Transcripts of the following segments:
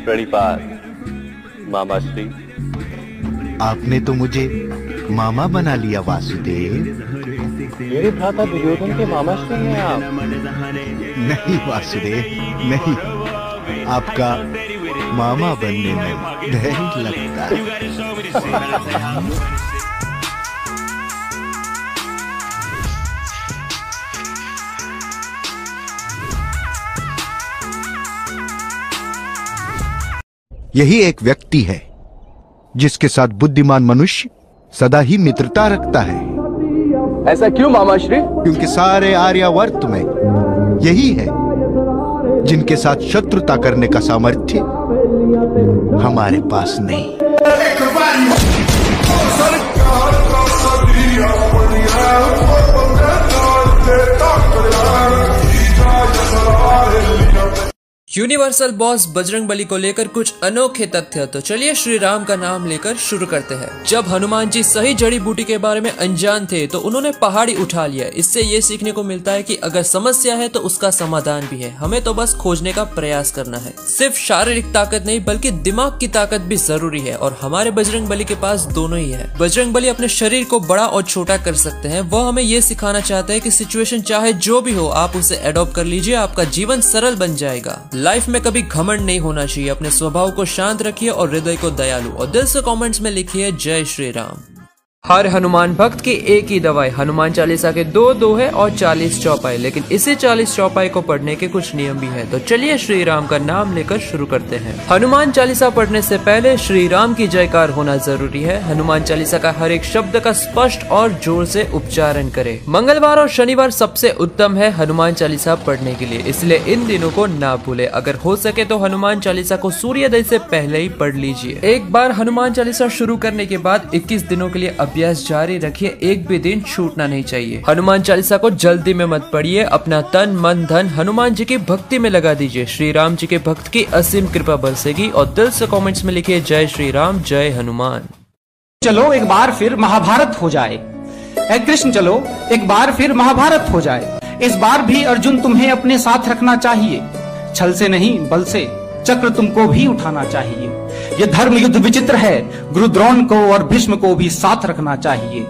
प्रणिपात मामा श्री। आपने तो मुझे मामा बना लिया वासुदेव। मेरे भ्राता दुर्योधन के मामा श्री हैं आप। नहीं वासुदेव नहीं, आपका मामा बनने में ढेर लगता है। यही एक व्यक्ति है जिसके साथ बुद्धिमान मनुष्य सदा ही मित्रता रखता है। ऐसा क्यों मामा श्री? क्योंकि सारे आर्यावर्त में यही है जिनके साथ शत्रुता करने का सामर्थ्य हमारे पास नहीं। यूनिवर्सल बॉस बजरंगबली को लेकर कुछ अनोखे तथ्य। तो चलिए श्री राम का नाम लेकर शुरू करते हैं। जब हनुमान जी सही जड़ी बूटी के बारे में अनजान थे तो उन्होंने पहाड़ी उठा लिया। इससे ये सीखने को मिलता है कि अगर समस्या है तो उसका समाधान भी है, हमें तो बस खोजने का प्रयास करना है। सिर्फ शारीरिक ताकत नहीं बल्कि दिमाग की ताकत भी जरूरी है और हमारे बजरंगबली के पास दोनों ही है। बजरंगबली अपने शरीर को बड़ा और छोटा कर सकते हैं। वह हमें ये सिखाना चाहते हैं कि सिचुएशन चाहे जो भी हो आप उसे एडॉप्ट कर लीजिए, आपका जीवन सरल बन जाएगा। लाइफ में कभी घमंड नहीं होना चाहिए। अपने स्वभाव को शांत रखिए और हृदय को दयालु। और दिल से कमेंट्स में लिखिए जय श्री राम। हर हनुमान भक्त की एक ही दवाई। हनुमान चालीसा के दो दोहे और 40 चौपाई, लेकिन इसी 40 चौपाई को पढ़ने के कुछ नियम भी है। तो चलिए श्री राम का नाम लेकर शुरू करते हैं। हनुमान चालीसा पढ़ने से पहले श्री राम की जयकार होना जरूरी है। हनुमान चालीसा का हर एक शब्द का स्पष्ट और जोर से उच्चारण करें। मंगलवार और शनिवार सबसे उत्तम है हनुमान चालीसा पढ़ने के लिए, इसलिए इन दिनों को ना भूले। अगर हो सके तो हनुमान चालीसा को सूर्योदय से पहले ही पढ़ लीजिए। एक बार हनुमान चालीसा शुरू करने के बाद 21 दिनों के लिए अभ्यास जारी रखिए। एक भी दिन छूटना नहीं चाहिए। हनुमान चालीसा को जल्दी में मत पढ़िए। अपना तन मन धन हनुमान जी की भक्ति में लगा दीजिए। श्री राम जी के भक्त की असीम कृपा बरसेगी। और दिल से कमेंट्स में लिखिए जय श्री राम जय हनुमान। चलो एक बार फिर महाभारत हो जाए। ऐ कृष्ण चलो एक बार फिर महाभारत हो जाए। इस बार भी अर्जुन तुम्हें अपने साथ रखना चाहिए। छल से नहीं बल से चक्र तुमको भी उठाना चाहिए। ये धर्म युद्ध विचित्र है, गुरु द्रोण को और भीष्म को भी साथ रखना चाहिए।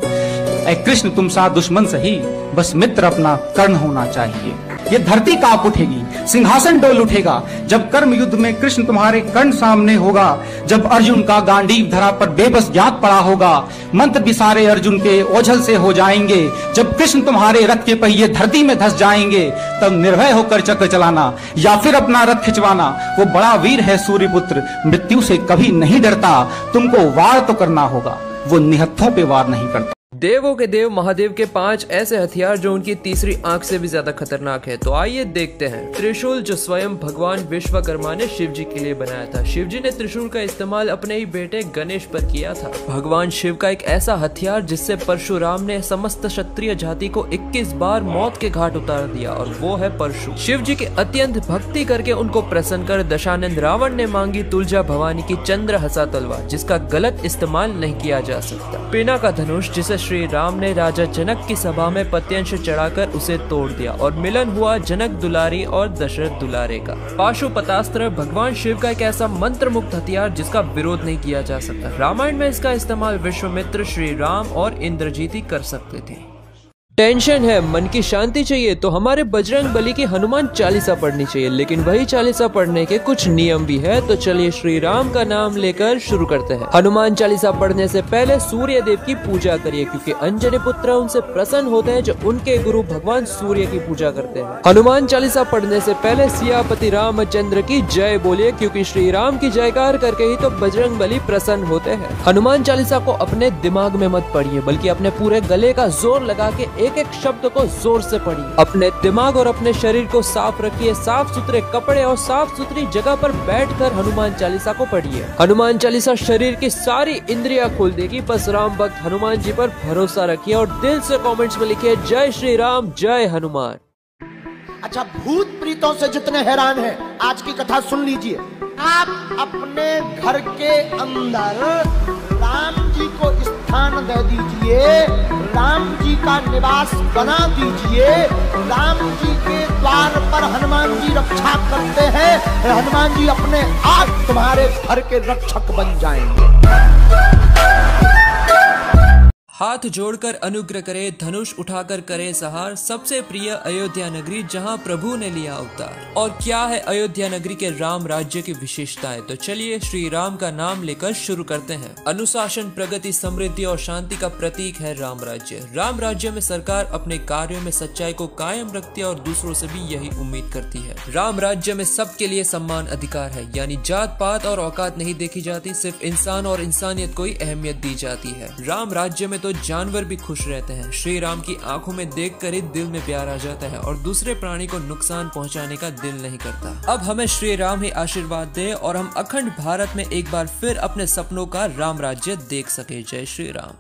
ऐ कृष्ण तुम साथ दुश्मन सही, बस मित्र अपना कर्ण होना चाहिए। ये धरती कांप उठेगी, सिंहासन डोल उठेगा, जब कर्म युद्ध में कृष्ण तुम्हारे कर्ण सामने होगा। जब अर्जुन का गांडीव धरा पर बेबस ज्ञात पड़ा होगा। मंत्र भी सारे अर्जुन के ओझल से हो जाएंगे। जब कृष्ण तुम्हारे रथ के पहिए धरती में धस जाएंगे, तब निर्भय होकर चक्र चलाना या फिर अपना रथ खिंचवाना। वो बड़ा वीर है सूर्यपुत्र, मृत्यु से कभी नहीं डरता। तुमको वार तो करना होगा, वो निहत्थों पे वार नहीं करता। देवों के देव महादेव के 5 ऐसे हथियार जो उनकी तीसरी आंख से भी ज्यादा खतरनाक है। तो आइए देखते हैं। त्रिशूल जो स्वयं भगवान विश्वकर्मा ने शिव जी के लिए बनाया था। शिव जी ने त्रिशूल का इस्तेमाल अपने ही बेटे गणेश पर किया था। भगवान शिव का एक ऐसा हथियार जिससे परशुराम ने समस्त क्षत्रिय जाति को 21 बार मौत के घाट उतार दिया, और वो है परशु। शिव जी की अत्यंत भक्ति करके उनको प्रसन्न कर दशानंद रावण ने मांगी तुलजा भवानी की चंद्रहसा तलवार, जिसका गलत इस्तेमाल नहीं किया जा सकता। पिना का धनुष जिसे श्री राम ने राजा जनक की सभा में पत्यंश चढ़ाकर उसे तोड़ दिया, और मिलन हुआ जनक दुलारी और दशरथ दुलारे का। पाशुपतास्त्र भगवान शिव का एक ऐसा मंत्र मुक्त हथियार जिसका विरोध नहीं किया जा सकता। रामायण में इसका इस्तेमाल विश्वामित्र, श्री राम और इंद्रजीत कर सकते थे। टेंशन है, मन की शांति चाहिए तो हमारे बजरंगबली की हनुमान चालीसा पढ़नी चाहिए, लेकिन वही चालीसा पढ़ने के कुछ नियम भी है। तो चलिए श्री राम का नाम लेकर शुरू करते हैं। हनुमान चालीसा पढ़ने से पहले सूर्य देव की पूजा करिए, क्योंकि अंजनी पुत्र उनसे प्रसन्न होते हैं जो उनके गुरु भगवान सूर्य की पूजा करते हैं। हनुमान चालीसा पढ़ने से पहले सियापति रामचंद्र की जय बोलिए, क्योंकि श्री राम की जयकार करके ही तो बजरंगबली प्रसन्न होते हैं। हनुमान चालीसा को अपने दिमाग में मत पढ़िए, बल्कि अपने पूरे गले का जोर लगा के एक एक शब्द को जोर से पढ़िए। अपने दिमाग और अपने शरीर को साफ रखिए। साफ सुथरे कपड़े और साफ सुथरी जगह पर बैठकर हनुमान चालीसा को पढ़िए। हनुमान चालीसा शरीर की सारी इंद्रियां खोल देगी। बस राम भक्त हनुमान जी पर भरोसा रखिए और दिल से कमेंट्स में लिखिए जय श्री राम जय हनुमान। अच्छा, भूत प्रीतों से जितने हैरान हैं, आज की कथा सुन लीजिए। आप अपने घर के अंदर राम जी को स्थान दे दीजिए, राम जी का निवास बना दीजिए। राम जी के द्वार पर हनुमान जी रक्षा करते हैं, हनुमान जी अपने आप तुम्हारे घर के रक्षक बन जाएंगे। हाथ जोड़कर अनुग्रह करे, धनुष उठाकर करे सहार, सबसे प्रिय अयोध्या नगरी जहां प्रभु ने लिया अवतार। और क्या है अयोध्या नगरी के राम राज्य की विशेषताएं, तो चलिए श्री राम का नाम लेकर शुरू करते हैं। अनुशासन, प्रगति, समृद्धि और शांति का प्रतीक है राम राज्य। राम राज्य में सरकार अपने कार्यों में सच्चाई को कायम रखती है और दूसरों से भी यही उम्मीद करती है। राम राज्य में सबके लिए सम्मान अधिकार है, यानी जात पात और औकात नहीं देखी जाती, सिर्फ इंसान और इंसानियत को ही अहमियत दी जाती है। राम राज्य में तो जानवर भी खुश रहते हैं। श्री राम की आंखों में देखकर ही दिल में प्यार आ जाता है और दूसरे प्राणी को नुकसान पहुंचाने का दिल नहीं करता। अब हमें श्री राम ही आशीर्वाद दे और हम अखंड भारत में एक बार फिर अपने सपनों का राम राज्य देख सके। जय श्री राम।